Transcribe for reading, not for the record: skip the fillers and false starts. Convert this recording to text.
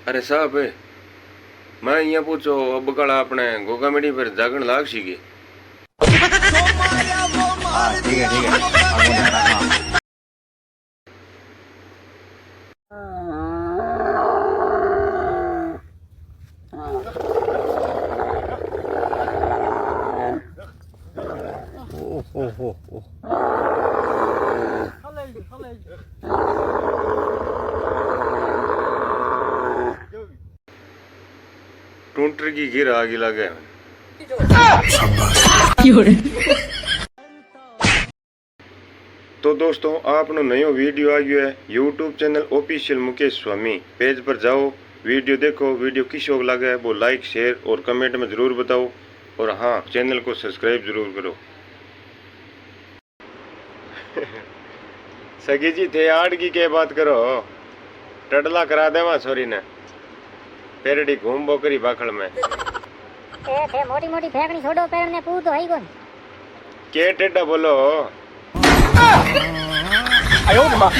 अरे साहब मैं यहाँ पूछो अब कल अपने गोगा मेडी पर जागण लाग सी गई। हाँ ठीक है ठीक है, अब हो जाएगा। हाँ ओहो टूंटर की गिर आगे लगे। तो दोस्तों आपनो नयो वीडियो आ गयो है यूट्यूब चैनल ऑफिशियल मुकेश स्वामी पेज पर जाओ, वीडियो देखो। वीडियो किस लगे है वो लाइक शेयर और कमेंट में ज़रूर बताओ, और हाँ चैनल को सब्सक्राइब जरूर करो। सगी जी थे आड़ की के बात करो, टडला करा देवा छोरी ने पेरडी घूम बोकरी बाखड़ में। ए थे मोटी मोटी फेंकनी छोड़ो, पैर ने पू तो है कौन के टेढ़ा बोलो। आयो माँ।